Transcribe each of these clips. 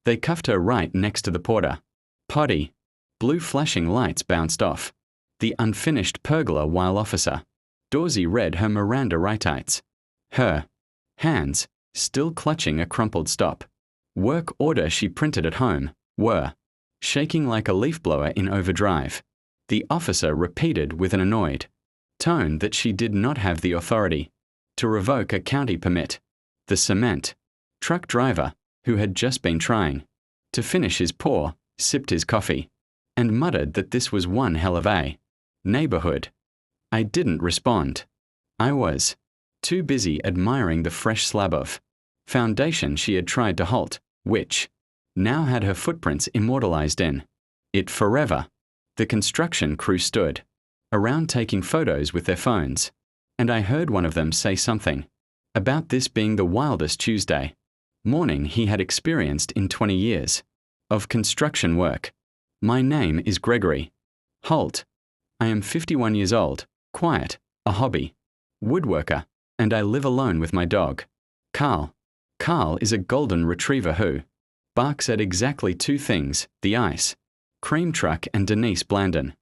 They cuffed her right next to the porter. Potty. Blue flashing lights bounced off. The unfinished pergola while officer. Dawsey read her Miranda rights. Her hands, still clutching a crumpled stop. Work order she printed at home, were shaking like a leaf blower in overdrive. The officer repeated with an annoyed tone that she did not have the authority to revoke a county permit. The cement truck driver, who had just been trying to finish his pour, sipped his coffee and muttered that this was one hell of a neighborhood. I didn't respond. I was too busy admiring the fresh slab of foundation she had tried to halt, which now had her footprints immortalized in it forever. The construction crew stood around taking photos with their phones, and I heard one of them say something about this being the wildest Tuesday morning he had experienced in 20 years of construction work. My name is Gregory Holt. I am 51 years old, quiet, a hobby woodworker, and I live alone with my dog, Carl. Carl is a golden retriever who barks at exactly two things, the ice cream truck and Denise Blandon.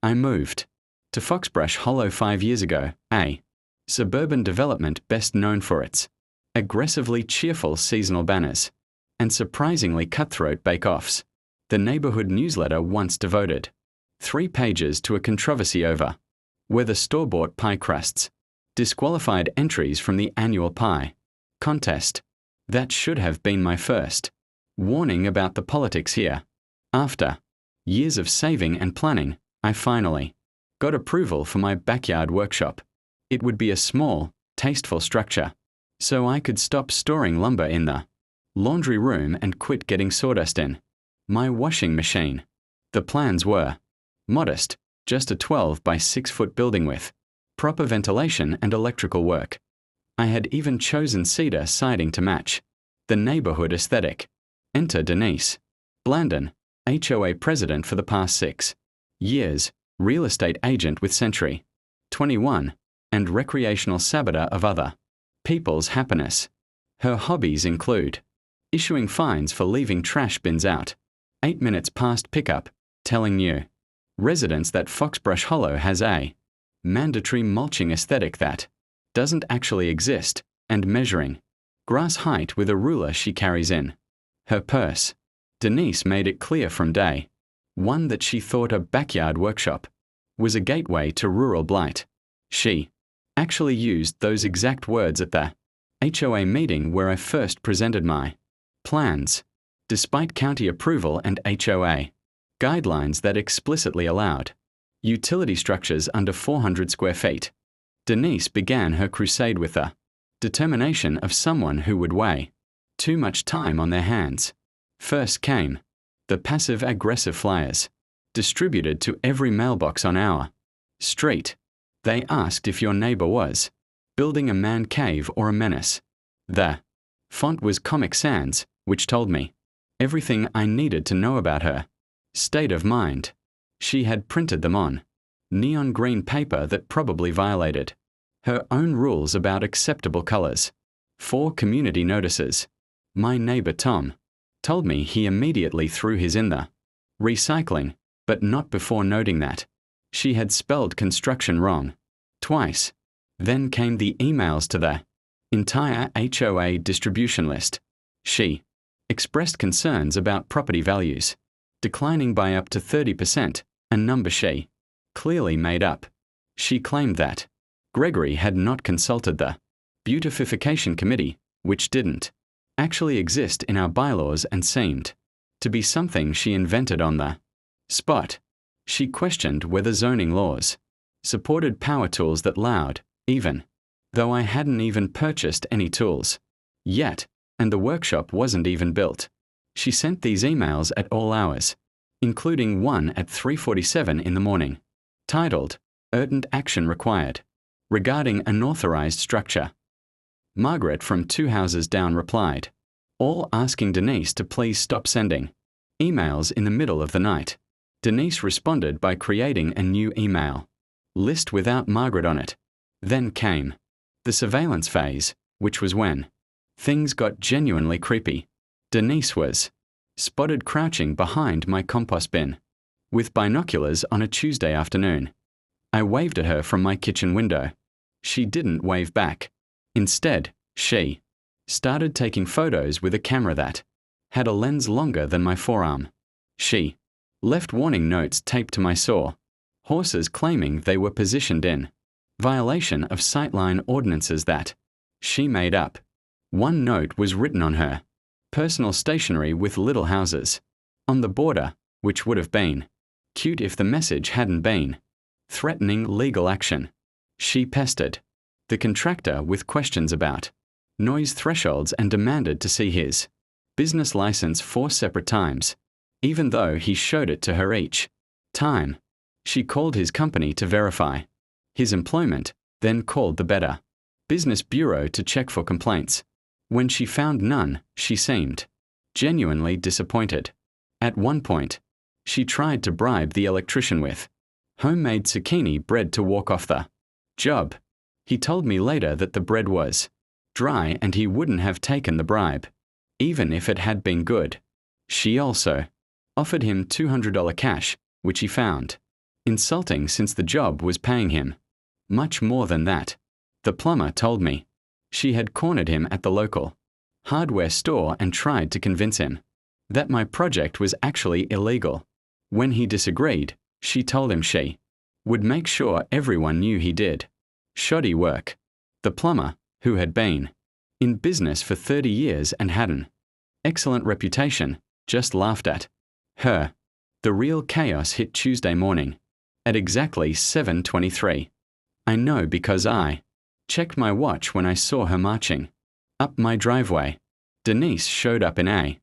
I moved to Foxbrush Hollow 5 years ago, a suburban development best known for its aggressively cheerful seasonal banners and surprisingly cutthroat bake-offs. The neighborhood newsletter once devoted 3 pages to a controversy over whether store-bought pie crusts disqualified entries from the annual pie contest. That should have been my first warning about the politics here. After years of saving and planning, I finally got approval for my backyard workshop. It would be a small, tasteful structure, so I could stop storing lumber in the laundry room and quit getting sawdust in my washing machine. The plans were modest, just a 12 by 6 foot building with proper ventilation and electrical work. I had even chosen cedar siding to match the neighborhood aesthetic. Enter Denise Blandon, HOA president for the past 6 years, real estate agent with Century 21, and recreational saboteur of other people's happiness. Her hobbies include issuing fines for leaving trash bins out 8 minutes past pickup, telling new residents that Foxbrush Hollow has a mandatory mulching aesthetic that doesn't actually exist, and measuring grass height with a ruler she carries in her purse. Denise made it clear from day one that she thought a backyard workshop was a gateway to rural blight. She actually used those exact words at the HOA meeting where I first presented my plans, despite county approval and HOA guidelines that explicitly allowed utility structures under 400 square feet. Denise began her crusade with the determination of someone who would weigh too much time on their hands. First came the passive-aggressive flyers, distributed to every mailbox on our street. They asked if your neighbor was building a man cave or a menace. The font was Comic Sans, which told me everything I needed to know about her state of mind. She had printed them on neon green paper that probably violated her own rules about acceptable colors. 4 community notices. My neighbor Tom told me he immediately threw his in the recycling, but not before noting that she had spelled construction wrong twice. Then came the emails to the entire HOA distribution list. She expressed concerns about property values declining by up to 30%, a number she clearly made up. She claimed that Gregory had not consulted the beautification committee, which didn't actually exist in our bylaws and seemed to be something she invented on the spot. She questioned whether zoning laws supported power tools that allowed, even though I hadn't even purchased any tools yet, and the workshop wasn't even built. She sent these emails at all hours, including one at 3:47 in the morning, titled, Urgent Action Required, regarding unauthorized structure. Margaret from 2 houses down replied, all asking Denise to please stop sending emails in the middle of the night. Denise responded by creating a new email list without Margaret on it. Then came the surveillance phase, which was when things got genuinely creepy. Denise was spotted crouching behind my compost bin, with binoculars on a Tuesday afternoon. I waved at her from my kitchen window. She didn't wave back. Instead, she started taking photos with a camera that had a lens longer than my forearm. She left warning notes taped to my saw, horses claiming they were positioned in violation of sightline ordinances that she made up. One note was written on her personal stationery with little houses on the border, which would have been cute if the message hadn't been threatening legal action. She pestered the contractor with questions about noise thresholds and demanded to see his business license 4 separate times, even though he showed it to her each time. She called his company to verify his employment, then called the Better Business Bureau to check for complaints. When she found none, she seemed genuinely disappointed. At one point, she tried to bribe the electrician with homemade zucchini bread to walk off the job. He told me later that the bread was dry and he wouldn't have taken the bribe, even if it had been good. She also offered him $200 cash, which he found insulting since the job was paying him much more than that. The plumber told me she had cornered him at the local hardware store and tried to convince him that my project was actually illegal. When he disagreed, she told him she would make sure everyone knew he did shoddy work. The plumber, who had been in business for 30 years and had an excellent reputation, just laughed at her. The real chaos hit Tuesday morning at exactly 7:23. I know because I checked my watch when I saw her marching up my driveway. Denise showed up in a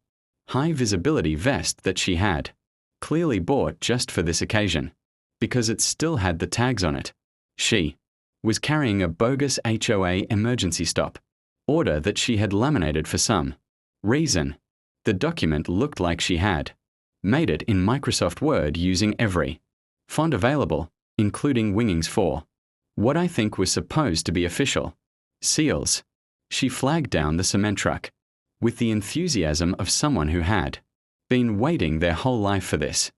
high-visibility vest that she had clearly bought just for this occasion, because it still had the tags on it. She was carrying a bogus HOA emergency stop order that she had laminated for some reason. The document looked like she had made it in Microsoft Word using every font available, including Wingings for what I think was supposed to be official seals. She flagged down the cement truck with the enthusiasm of someone who had been waiting their whole life for this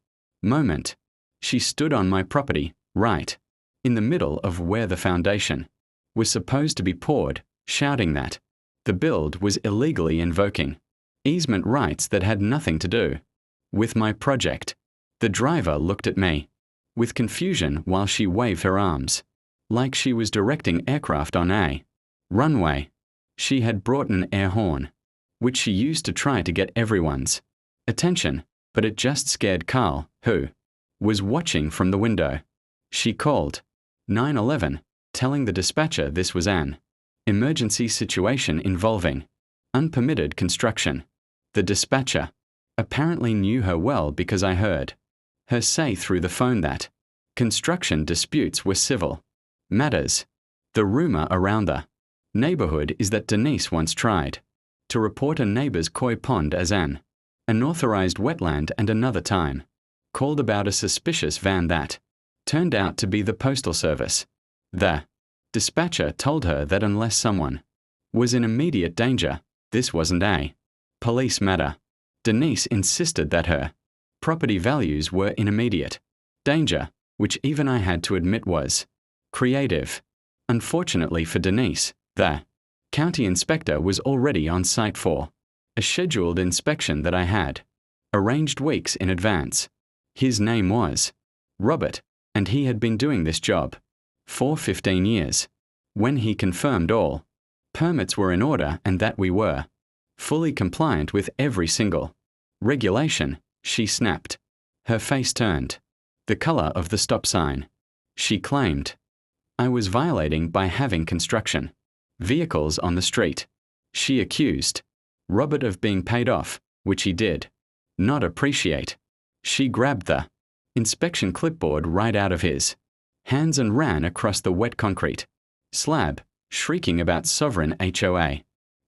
moment. She stood on my property, right in the middle of where the foundation was supposed to be poured, shouting that the build was illegally invoking easement rights that had nothing to do with my project. The driver looked at me with confusion while she waved her arms like she was directing aircraft on a runway. She had brought an air horn, which she used to try to get everyone's attention, but it just scared Carl, who was watching from the window. She called 911, telling the dispatcher this was an emergency situation involving unpermitted construction. The dispatcher apparently knew her well because I heard her say through the phone that construction disputes were civil matters. The rumor around the neighborhood is that Denise once tried to report a neighbor's koi pond as an unauthorized wetland and another time called about a suspicious van that turned out to be the Postal Service. The dispatcher told her that unless someone was in immediate danger, this wasn't a police matter. Denise insisted that her property values were in immediate danger, which even I had to admit was creative. Unfortunately for Denise, the county inspector was already on site for a scheduled inspection that I had arranged weeks in advance. His name was Robert, and he had been doing this job for 15 years. When he confirmed all permits were in order and that we were fully compliant with every single regulation, she snapped. Her face turned the color of the stop sign. She claimed I was violating by having construction vehicles on the street. She accused Robert of being paid off, which he did not appreciate. She grabbed the inspection clipboard right out of his hands and ran across the wet concrete slab, shrieking about sovereign HOA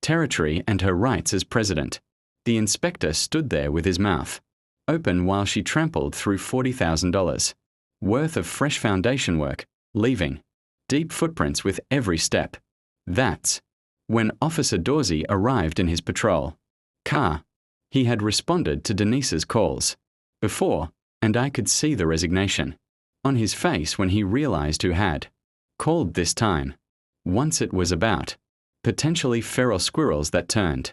territory and her rights as president. The inspector stood there with his mouth open while she trampled through $40,000 worth of fresh foundation work, leaving deep footprints with every step. That's when Officer Dorsey arrived in his patrol car. He had responded to Denise's calls before, and I could see the resignation on his face when he realized who had called this time. Once it was about potentially feral squirrels that turned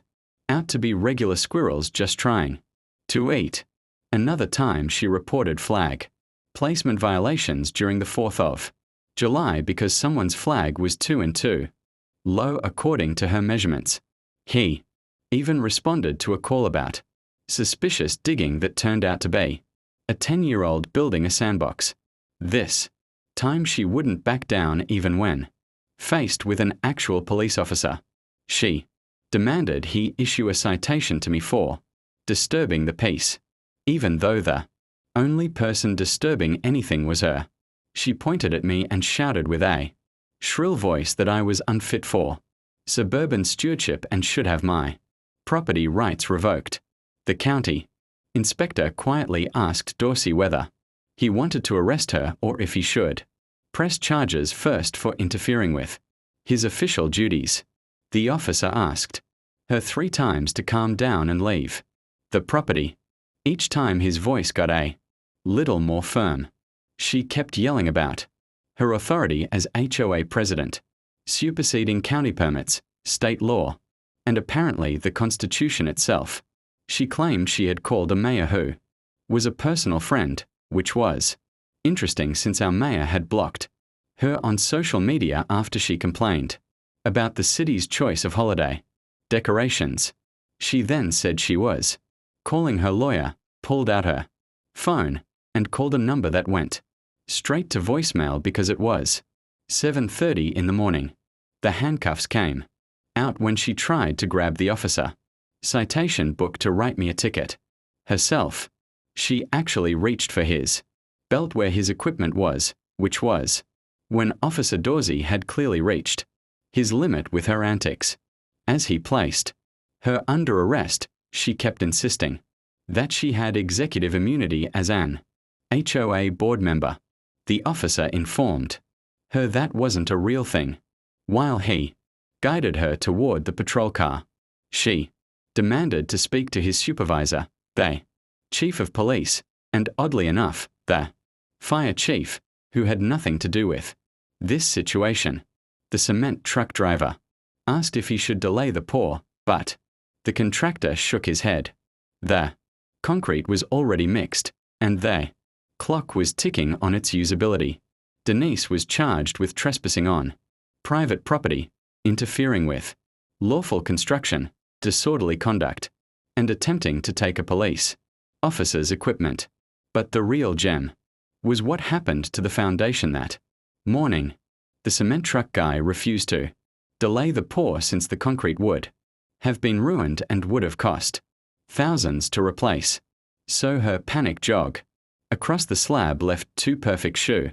out to be regular squirrels just trying to eat. Another time she reported flag placement violations during the 4th of July because someone's flag was 2 and 2 low according to her measurements. He even responded to a call about suspicious digging that turned out to be a 10-year-old building a sandbox. This time she wouldn't back down even when faced with an actual police officer. She demanded he issue a citation to me for disturbing the peace, even though the only person disturbing anything was her. She pointed at me and shouted with a shrill voice that I was unfit for suburban stewardship and should have my property rights revoked. The county inspector quietly asked Dorsey whether he wanted to arrest her or if he should press charges first for interfering with his official duties. The officer asked her 3 times to calm down and leave the property. Each time his voice got a little more firm. She kept yelling about her authority as HOA president, superseding county permits, state law, and apparently the Constitution itself. She claimed she had called a mayor who was a personal friend, which was interesting since our mayor had blocked her on social media after she complained about the city's choice of holiday decorations. She then said she was calling her lawyer, pulled out her phone, and called a number that went straight to voicemail because it was 7:30 in the morning. The handcuffs came out when she tried to grab the officer citation book to write me a ticket herself. She actually reached for his belt where his equipment was, which was when Officer Dorsey had clearly reached his limit with her antics. As he placed her under arrest, she kept insisting that she had executive immunity as an HOA board member. The officer informed her that wasn't a real thing. While he guided her toward the patrol car, she demanded to speak to his supervisor, the chief of police, and oddly enough, the fire chief, who had nothing to do with this situation. The cement truck driver asked if he should delay the pour, but the contractor shook his head. The concrete was already mixed, and the clock was ticking on its usability. Denise was charged with trespassing on private property, interfering with lawful construction, disorderly conduct, and attempting to take a police officer's equipment. But the real gem was what happened to the foundation that morning. The cement truck guy refused to delay the pour since the concrete would have been ruined and would have cost thousands to replace. So her panic jog across the slab left 2 perfect shoe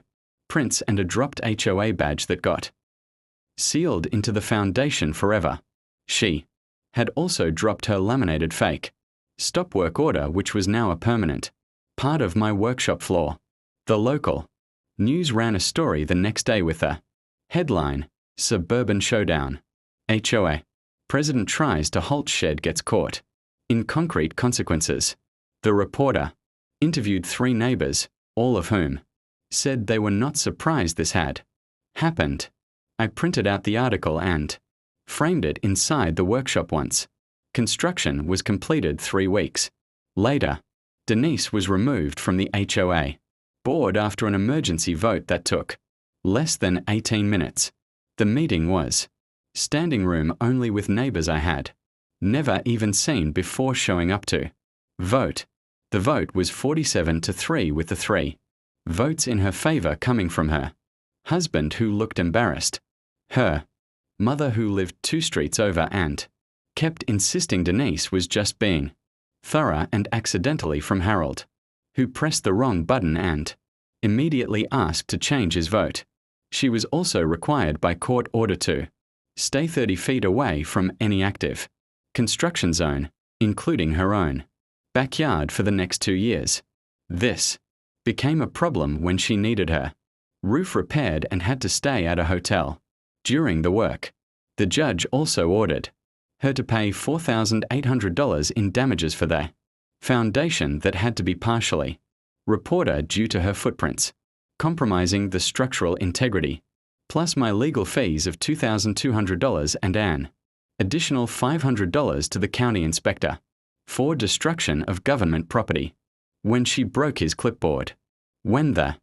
prints and a dropped HOA badge that got sealed into the foundation forever. She had also dropped her laminated fake stop work order, which was now a permanent part of my workshop floor. The local news ran a story the next day with the headline, Suburban Showdown. HOA president tries to halt shed gets caught in concrete consequences. The reporter interviewed 3 neighbors, all of whom said they were not surprised this had happened. I printed out the article and framed it inside the workshop once. Construction was completed 3 weeks later. Denise was removed from the HOA board after an emergency vote that took less than 18 minutes. The meeting was standing room only with neighbors I had never even seen before showing up to vote. The vote was 47-3 with the 3 votes in her favor coming from her husband, who looked embarrassed, her mother, who lived 2 streets over and kept insisting Denise was just being thorough, and accidentally from Harold, who pressed the wrong button and immediately asked to change his vote. She was also required by court order to stay 30 feet away from any active construction zone, including her own backyard, for the next 2 years. This became a problem when she needed her roof repaired and had to stay at a hotel during the work. The judge also ordered her to pay $4,800 in damages for their foundation that had to be partially reporter due to her footprints, compromising the structural integrity, plus my legal fees of $2,200 and an additional $500 to the county inspector for destruction of government property when she broke his clipboard. When the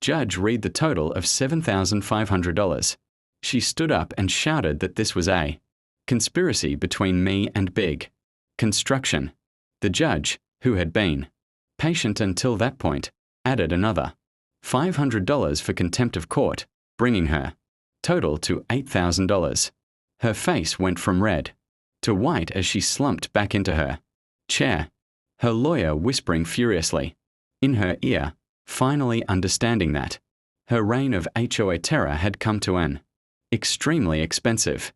judge read the total of $7,500, she stood up and shouted that this was a conspiracy between me and Big Construction. The judge, who had been patient until that point, added another $500 for contempt of court, bringing her total to $8,000. Her face went from red to white as she slumped back into her chair, her lawyer whispering furiously in her ear, finally understanding that her reign of HOA terror had come to an extremely expensive